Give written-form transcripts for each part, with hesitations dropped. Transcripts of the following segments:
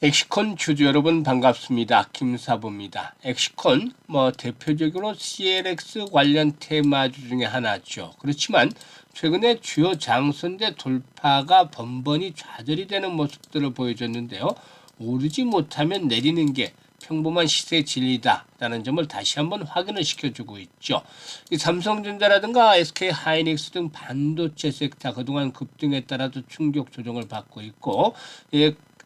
엑시콘 주주 여러분 반갑습니다. 김사부입니다. 엑시콘 대표적으로 CLX 관련 테마주 중에 하나죠. 그렇지만 최근에 주요 장선대 돌파가 번번이 좌절이 되는 모습들을 보여줬는데요. 오르지 못하면 내리는 게 평범한 시세 진리다라는 점을 다시 한번 확인을 시켜주고 있죠. 이 삼성전자라든가 SK하이닉스 등 반도체 섹터 그동안 급등에 따라서 충격 조정을 받고 있고,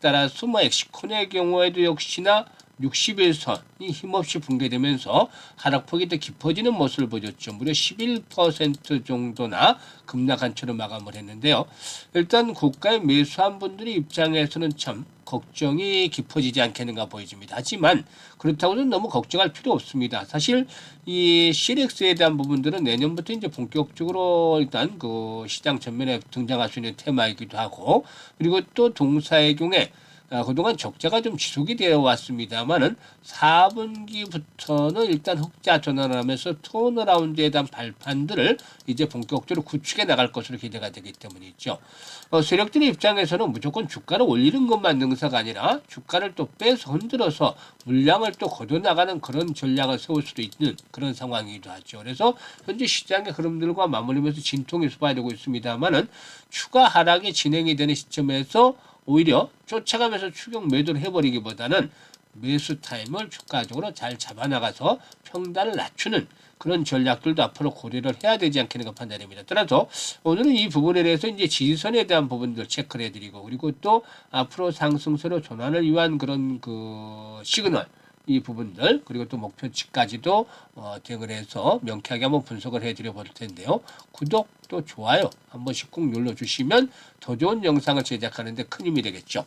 따라서 엑시콘의 경우에도 역시나 60일선이 힘없이 붕괴되면서 하락폭이 더 깊어지는 모습을 보였죠. 무려 11% 정도나 급락한 채로 마감을 했는데요. 일단 고가에 매수한 분들의 입장에서는 참 걱정이 깊어지지 않겠는가 보여집니다. 하지만 그렇다고 해서 너무 걱정할 필요 없습니다. 사실 이 CLX에 대한 부분들은 내년부터 이제 본격적으로 일단 그 시장 전면에 등장할 수 있는 테마이기도 하고, 그리고 또 동사의 경우에 그동안 적자가 좀 지속이 되어 왔습니다만은 4분기부터는 일단 흑자 전환을 하면서 턴어라운드에 대한 발판들을 이제 본격적으로 구축해 나갈 것으로 기대가 되기 때문이죠. 세력들의 입장에서는 무조건 주가를 올리는 것만 능사가 아니라 주가를 또 빼서 흔들어서 물량을 또 걷어나가는 그런 전략을 세울 수도 있는 그런 상황이기도 하죠. 그래서 현재 시장의 흐름들과 맞물리면서 진통이 수반되고 있습니다만은 추가 하락이 진행이 되는 시점에서 오히려 쫓아가면서 추격 매도를 해버리기보다는 매수 타임을 주가적으로 잘 잡아나가서 평단을 낮추는 그런 전략들도 앞으로 고려를 해야 되지 않겠는가 판단됩니다. 따라서 오늘은 이 부분에 대해서 이제 지지선에 대한 부분들 체크를 해드리고, 그리고 또 앞으로 상승세로 전환을 위한 그런 그 시그널, 이 부분들, 그리고 또 목표치까지도 대응을 해서 명쾌하게 한번 분석을 해드려 볼 텐데요. 구독 또 좋아요 한 번씩 꼭 눌러주시면 더 좋은 영상을 제작하는데 큰 힘이 되겠죠.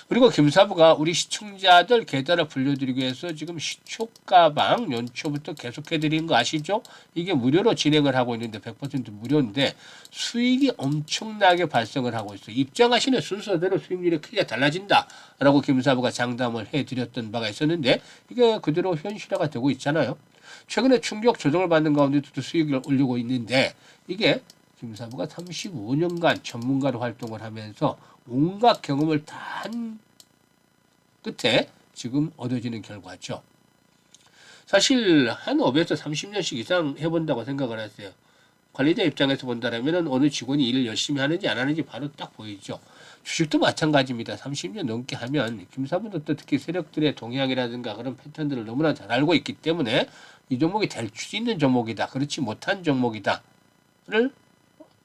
그리고 김사부가 우리 시청자들 계좌를 불려드리기 위해서 지금 시초가방 연초부터 계속해드리는 거 아시죠? 이게 무료로 진행을 하고 있는데 100% 무료인데 수익이 엄청나게 발생을 하고 있어요. 입장하시는 순서대로 수익률이 크게 달라진다라고 김사부가 장담을 해드렸던 바가 있었는데 이게 그대로 현실화가 되고 있잖아요. 최근에 충격 조정을 받는 가운데도 수익을 올리고 있는데 이게 김사부가 35년간 전문가로 활동을 하면서 온갖 경험을 다 한 끝에 지금 얻어지는 결과죠. 사실 한 업에서 30년씩 이상 해본다고 생각을 하세요. 관리자 입장에서 본다면 어느 직원이 일을 열심히 하는지 안 하는지 바로 딱 보이죠. 주식도 마찬가지입니다. 30년 넘게 하면 김사부도 또 특히 세력들의 동향이라든가 그런 패턴들을 너무나 잘 알고 있기 때문에 이 종목이 될 수 있는 종목이다, 그렇지 못한 종목이다를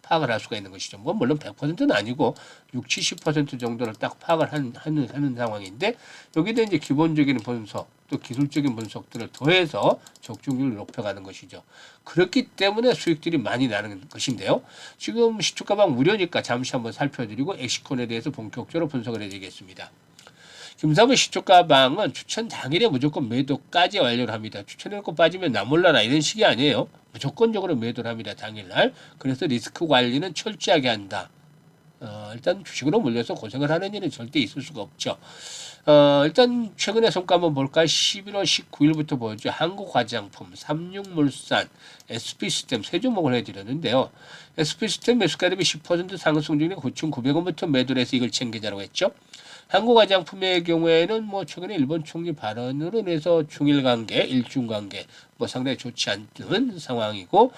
파악을 할 수가 있는 것이죠. 뭐 물론 100%는 아니고 60, 70% 정도를 딱 파악을 하는 상황인데, 여기다 이제 기본적인 분석 또 기술적인 분석들을 더해서 적중률을 높여가는 것이죠. 그렇기 때문에 수익들이 많이 나는 것인데요. 지금 시초가방 무료니까 잠시 한번 살펴드리고 엑시콘에 대해서 본격적으로 분석을 해드리겠습니다. 김사부 시초가방은 추천 당일에 무조건 매도까지 완료를 합니다. 추천해놓고 빠지면 나 몰라라 이런 식이 아니에요. 무조건적으로 매도를 합니다. 당일날. 그래서 리스크 관리는 철저하게 한다. 일단 주식으로 물려서 고생을 하는 일은 절대 있을 수가 없죠. 일단 최근에 성과 한번 볼까요? 11월 19일부터 보여줘. 한국화장품, 삼육물산, SP시스템 세 종목을 해드렸는데요. SP시스템 매수가 대비 10% 상승 중에 9,900원부터 매도를 해서 이걸 챙기자라고 했죠. 한국화장품의 경우에는 뭐 최근에 일본 총리 발언으로 인해서 중일 관계, 일중 관계 뭐 상당히 좋지 않은 상황이고,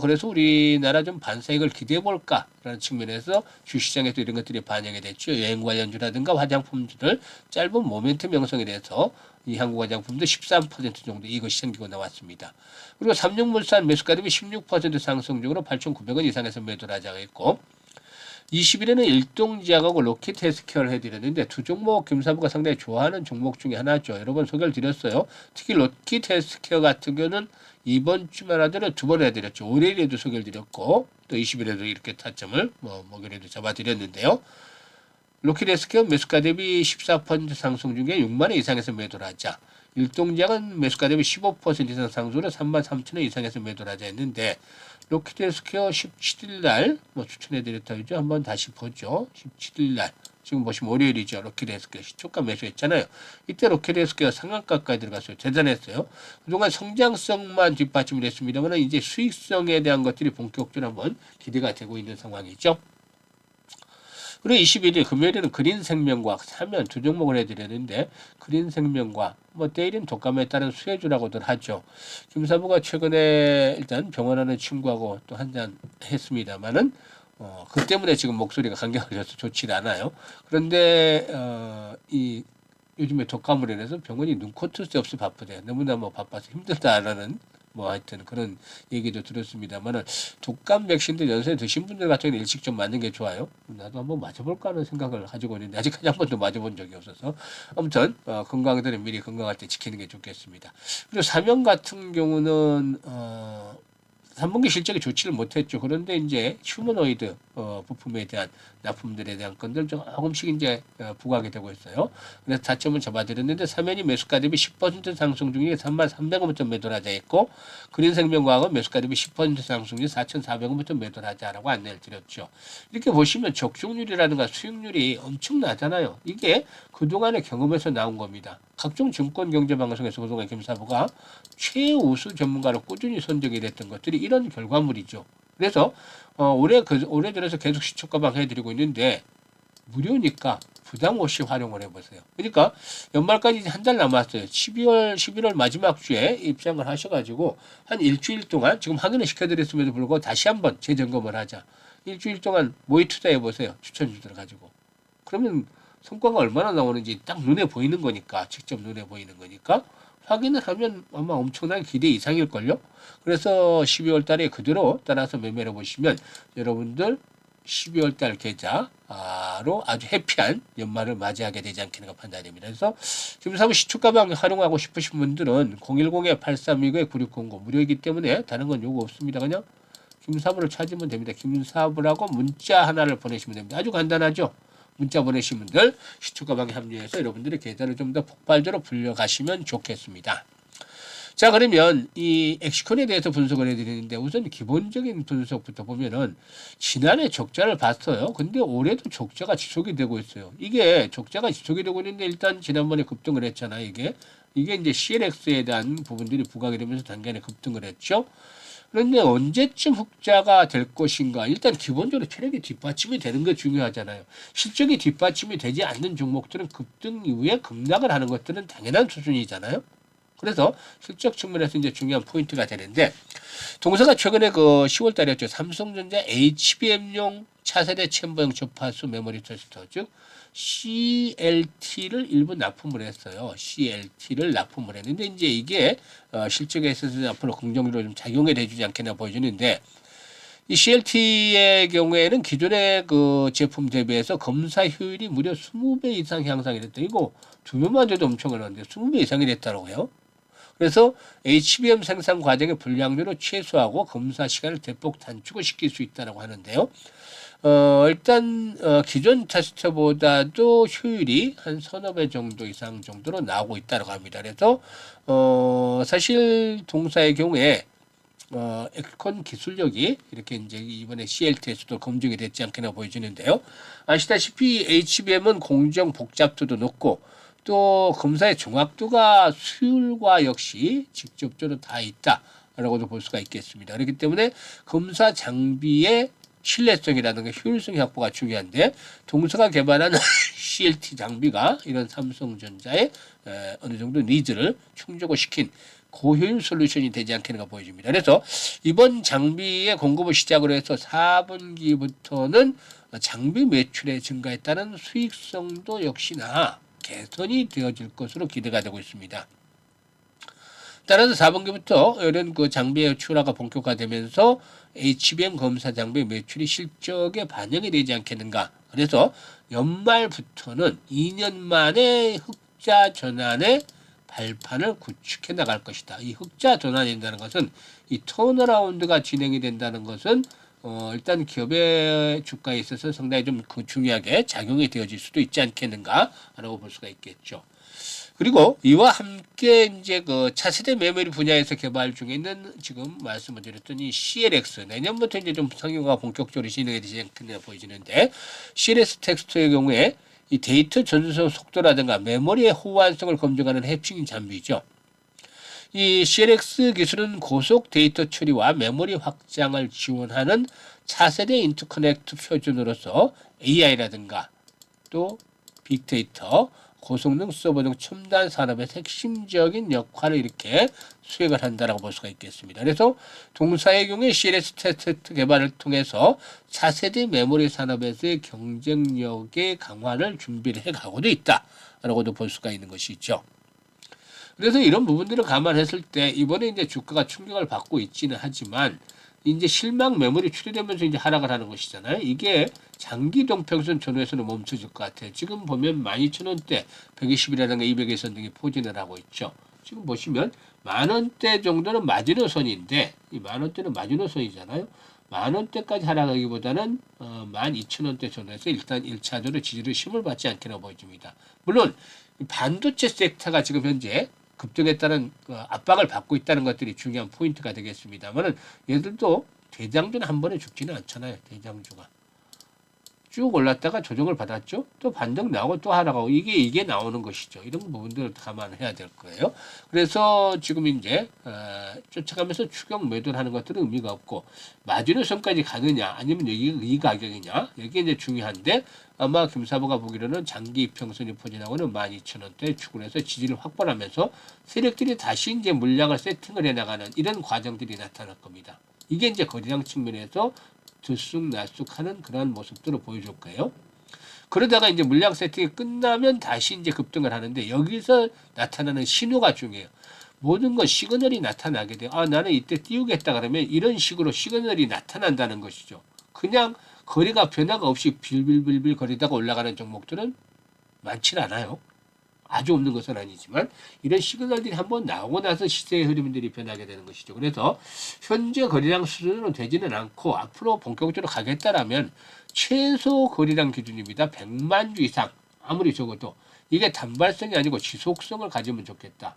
그래서 우리나라 좀 반사익을 기대해 볼까라는 측면에서 주시장에서 이런 것들이 반영이 됐죠. 여행 관련주라든가 화장품들을 짧은 모멘텀 형성에 대해서 이 한국화장품도 13% 정도 이것이 생기고 나왔습니다. 그리고 삼육물산 매수가 대비 16% 상승적으로 8,900원 이상에서 매도를 하자고 했고, 20일에는 일동제약하고 로킷헬스케어를 해드렸는데 두 종목 김사부가 상당히 좋아하는 종목 중에 하나죠. 여러 번 소개를 드렸어요. 특히 로킷헬스케어 같은 경우는 이번 주만 하더라도 두 번 해드렸죠. 월요일에도 소개를 드렸고 또 20일에도 이렇게 타점을 목요일에도 잡아드렸는데요. 로킷헬스케어 매수가 대비 14% 상승 중에 6만 원 이상에서 매도를 하자. 일동제약은 매수가 대비 15% 이상 상승으로 3만 3천 원 이상에서 매도를 하자 했는데, 로켓헬스케어 17일 날 추천해드렸다 그죠? 한번 다시 보죠. 17일 날 지금 보시면 월요일이죠. 로켓헬스케어 시초가 매수했잖아요. 이때 로켓헬스케어 상한가까지 들어갔어요. 대단했어요. 그동안 성장성만 뒷받침이 됐습니다만 이제 수익성에 대한 것들이 본격적으로 한번 기대가 되고 있는 상황이죠. 그리고 21일 금요일에는 그린생명과학 사면 두 종목을 해드렸는데 그린생명과학 뭐 때이른 독감에 따른 수혜주라고들 하죠. 김사부가 최근에 일단 병원하는 친구하고 또 한잔 했습니다마는 그 때문에 지금 목소리가 강경해져서 좋지 않아요. 그런데 이 요즘에 독감으로 인해서 병원이 눈코뜰 새 없이 바쁘대요. 너무나 뭐 바빠서 힘들다라는 뭐 하여튼 그런 얘기도 들었습니다만은 독감 백신도 연세 드신 분들 같은 경우는 일찍 좀 맞는 게 좋아요. 나도 한번 맞아볼까 하는 생각을 가지고 있는데 아직까지 한 번도 맞아본 적이 없어서 아무튼 건강들은 미리 건강할 때 지키는 게 좋겠습니다. 그리고 사명 같은 경우는 3분기 실적이 좋지를 못했죠. 그런데 이제 휴머노이드 부품에 대한 납품들에 대한 건들 조금씩 이제 부각이 되고 있어요. 그래서 타점을 잡아드렸는데 사면이 매수가 대비 10% 상승 중에 33,300원부터 매도를 하자 했고 그린생명과학은 매수가 대비 10% 상승 중에 4,400원부터 매도를 하자라고 안내를 드렸죠. 이렇게 보시면 적중률이라든가 수익률이 엄청나잖아요. 이게 그동안의 경험에서 나온 겁니다. 각종 증권 경제 방송에서 그동안 김사부가 최우수 전문가로 꾸준히 선정이 됐던 것들이 이런 결과물이죠. 그래서 올해 들어서 계속 시초가방 해드리고 있는데 무료니까 부담 없이 활용을 해보세요. 그러니까 연말까지 한 달 남았어요. 11월 마지막 주에 입장을 하셔가지고 한 일주일 동안 지금 확인을 시켜드렸음에도 불구하고 다시 한번 재점검을 하자. 일주일 동안 모의 투자해보세요. 추천주들 가지고. 그러면 성과가 얼마나 나오는지 딱 눈에 보이는 거니까, 직접 눈에 보이는 거니까 확인을 하면 아마 엄청난 기대 이상일걸요. 그래서 12월 달에 그대로 따라서 매매를 보시면 여러분들 12월 달 계좌로 아주 해피한 연말을 맞이하게 되지 않겠는가 판단됩니다. 그래서 지금 사무 시초가방 활용하고 싶으신 분들은 010-8329-9609 무료이기 때문에 다른 건 요구 없습니다. 그냥 김사부를 찾으면 됩니다. 김사부라고 문자 하나를 보내시면 됩니다. 아주 간단하죠. 문자 보내신 분들 시초가방에 합류해서 여러분들의 계좌를 좀 더 폭발적으로 불려가시면 좋겠습니다. 자, 그러면 이 엑시콘에 대해서 분석을 해드리는데 우선 기본적인 분석부터 보면은 지난해 적자를 봤어요. 근데 올해도 적자가 지속이 되고 있어요. 이게 적자가 지속이 되고 있는데 일단 지난번에 급등을 했잖아요. 이게 이제 CLX에 대한 부분들이 부각이 되면서 단기간에 급등을 했죠. 그런데 언제쯤 흑자가 될 것인가? 일단 기본적으로 체력이 뒷받침이 되는 게 중요하잖아요. 실적이 뒷받침이 되지 않는 종목들은 급등 이후에 급락을 하는 것들은 당연한 수준이잖아요. 그래서 실적 측면에서 이제 중요한 포인트가 되는데 동사가 최근에 그 10월 달이었죠. 삼성전자 HBM용 차세대 챔버형 주파수 메모리 테스터 즉 CLT를 일부 납품을 했어요. CLT를 납품을 했는데 이제 이게 실적에 있어서 앞으로 긍정적으로 좀 작용이 되지 않겠나 보여지는데 이 CLT의 경우에는 기존의 그 제품 대비해서 검사 효율이 무려 20배 이상 향상이 됐다. 이거 두 배만 돼도 엄청나는데 20배 이상이 됐다고 해요. 그래서 HBM 생산 과정의 불량률을 최소화하고 검사 시간을 대폭 단축을 시킬 수 있다고 하는데요. 일단 기존 테스트보다도 효율이 한 서너 배 정도 이상 정도로 나오고 있다고 합니다. 그래서 사실 동사의 경우에 엑스콘 기술력이 이렇게 이제 이번에 CLT에서도 검증이 됐지 않겠나 보여지는데요. 아시다시피 HBM은 공정 복잡도도 높고 또 검사의 정확도가 수율과 역시 직접적으로 다 있다라고도 볼 수가 있겠습니다. 그렇기 때문에 검사 장비의 신뢰성이라든가 효율성 확보가 중요한데 동사가 개발한 CLT 장비가 이런 삼성전자의 어느 정도 니즈를 충족을 시킨 고효율 솔루션이 되지 않겠는가 보여집니다. 그래서 이번 장비의 공급을 시작으로 해서 4분기부터는 장비 매출의 증가에 따른 수익성도 역시나 개선이 되어질 것으로 기대가 되고 있습니다. 따라서 4분기부터 이런 그 장비의 출하가 본격화되면서 HBM 검사 장비 매출이 실적에 반영이 되지 않겠는가. 그래서 연말부터는 2년 만에 흑자 전환의 발판을 구축해 나갈 것이다. 이 흑자 전환이 된다는 것은 이 턴어라운드가 진행이 된다는 것은 일단 기업의 주가에 있어서 상당히 좀 중요하게 작용이 되어질 수도 있지 않겠는가라고 볼 수가 있겠죠. 그리고 이와 함께 이제 그 차세대 메모리 분야에서 개발 중에 있는 지금 말씀을 드렸던 이 CLX 내년부터 이제 좀 상용화가 본격적으로 진행이 되지 않겠나 보여지는데 CLX 텍스트의 경우에 이 데이터 전송 속도라든가 메모리의 호환성을 검증하는 핵심 장비죠. 이 CLX 기술은 고속 데이터 처리와 메모리 확장을 지원하는 차세대 인터커넥트 표준으로서 AI라든가 또 빅데이터, 고성능 서버 등 첨단 산업의 핵심적인 역할을 이렇게 수행을 한다라고 볼 수가 있겠습니다. 그래서 동사의 경우에 CLS 테스트 개발을 통해서 차세대 메모리 산업에서의 경쟁력의 강화를 준비를 해가고도 있다라고도 볼 수가 있는 것이 있죠. 그래서 이런 부분들을 감안했을 때 이번에 이제 주가가 충격을 받고 있지는 하지만 이제 실망 매물이 출현되면서 이제 하락을 하는 것이잖아요. 이게 장기 동평선 전후에서는 멈춰질 것 같아요. 지금 보면 12,000원대, 120이라든가 200에선 등이 포진을 하고 있죠. 지금 보시면 10,000원대 정도는 마지노선인데 이 10,000원대는 마지노선이잖아요. 10,000원대까지 하락하기보다는 12,000원대 전후에서 일단 1차적으로 지지를 힘을 받지 않게라고 보여집니다. 물론 반도체 섹터가 지금 현재 급등에 따른 압박을 받고 있다는 것들이 중요한 포인트가 되겠습니다만은 얘들도 대장주는 한 번에 죽지는 않잖아요. 대장주가 쭉 올랐다가 조정을 받았죠. 또 반등 나오고 또 하락하고 이게 나오는 것이죠. 이런 부분들을 감안해야 될 거예요. 그래서 지금 이제 쫓아가면서 추격 매도를 하는 것들은 의미가 없고 마지노선까지 가느냐 아니면 여기 이 가격이냐 이게 이제 중요한데 아마 김사부가 보기로는 장기 이평선이 포진하고는 12,000원대 축을 해서 지지를 확보하면서 세력들이 다시 이제 물량을 세팅을 해나가는 이런 과정들이 나타날 겁니다. 이게 이제 거래량 측면에서 들쑥날쑥하는 그러한 모습들을 보여줄 거예요. 그러다가 이제 물량 세팅이 끝나면 다시 이제 급등을 하는데 여기서 나타나는 신호가 중요해요. 모든 건 시그널이 나타나게 돼요. 아, 나는 이때 띄우겠다 그러면 이런 식으로 시그널이 나타난다는 것이죠. 그냥 거리가 변화가 없이 빌빌빌빌 거리다가 올라가는 종목들은 많지 않아요. 아주 없는 것은 아니지만 이런 시그널들이 한번 나오고 나서 시세의 흐름들이 변하게 되는 것이죠. 그래서 현재 거래량 수준으로 되지는 않고 앞으로 본격적으로 가겠다라면 최소 거래량 기준입니다. 100만 주 이상 아무리 적어도 이게 단발성이 아니고 지속성을 가지면 좋겠다.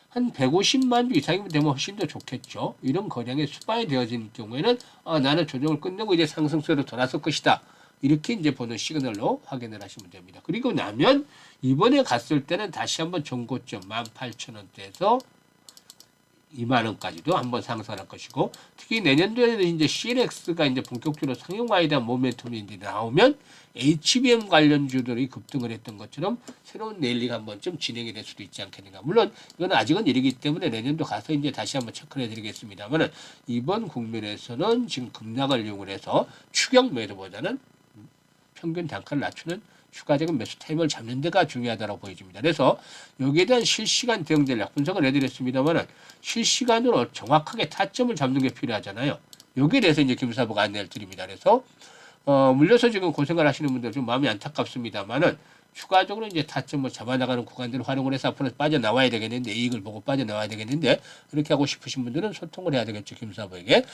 한 150만 주 이상이면 되면 훨씬 더 좋겠죠. 이런 거량이 수반이 되어진 경우에는 나는 조정을 끝내고 이제 상승세로 돌아설 것이다. 이렇게 이제 보는 시그널로 확인을 하시면 됩니다. 그리고 나면 이번에 갔을 때는 다시 한번 전고점 18,000원대에서 20,000원까지도 한번 상승할 것이고 특히 내년도에는 이제 CLX가 이제 본격적으로 상용화에 대한 모멘텀이 나오면 HBM 관련주들이 급등을 했던 것처럼 새로운 랠리가 한번 좀 진행이 될 수도 있지 않겠는가. 물론 이건 아직은 이르기 때문에 내년도 가서 이제 다시 한번 체크를 해드리겠습니다만은 이번 국면에서는 지금 급락을 이용을 해서 추격 매도보다는 평균 단가를 낮추는 추가적인 매수 타임을 잡는 데가 중요하다고 보여집니다. 그래서 여기에 대한 실시간 대응 전략 분석을 해드렸습니다만 실시간으로 정확하게 타점을 잡는 게 필요하잖아요. 여기에 대해서 이제 김사부가 안내를 드립니다. 그래서 물려서 지금 고생을 하시는 분들 좀 마음이 안타깝습니다만은 추가적으로 이제 타점을 잡아나가는 구간들을 활용을 해서 앞으로 빠져나와야 되겠는데 이익을 보고 빠져나와야 되겠는데 그렇게 하고 싶으신 분들은 소통을 해야 되겠죠. 김사부에게.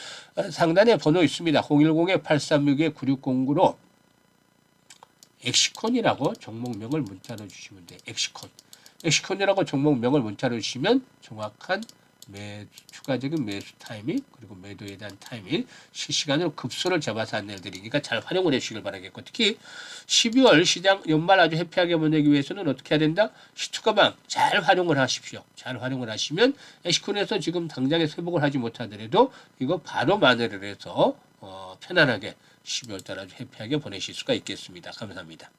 상단에 번호 있습니다. 010-836-9609로 엑시콘이라고 종목명을 문자로 주시면 돼요. 엑시콘이라고 종목명을 문자로 주시면 정확한 추가적인 매수 타이밍 그리고 매도에 대한 타이밍 실시간으로 급소를 잡아서 안내를 드리니까 잘 활용을 해주시길 바라겠고 특히 12월 시장 연말 아주 해피하게 보내기 위해서는 어떻게 해야 된다? 시투가방 잘 활용을 하십시오. 잘 활용을 하시면 엑시콘에서 지금 당장에 회복을 하지 못하더라도 이거 바로 만회를 해서 편안하게 12월 달 아주 해피하게 보내실 수가 있겠습니다. 감사합니다.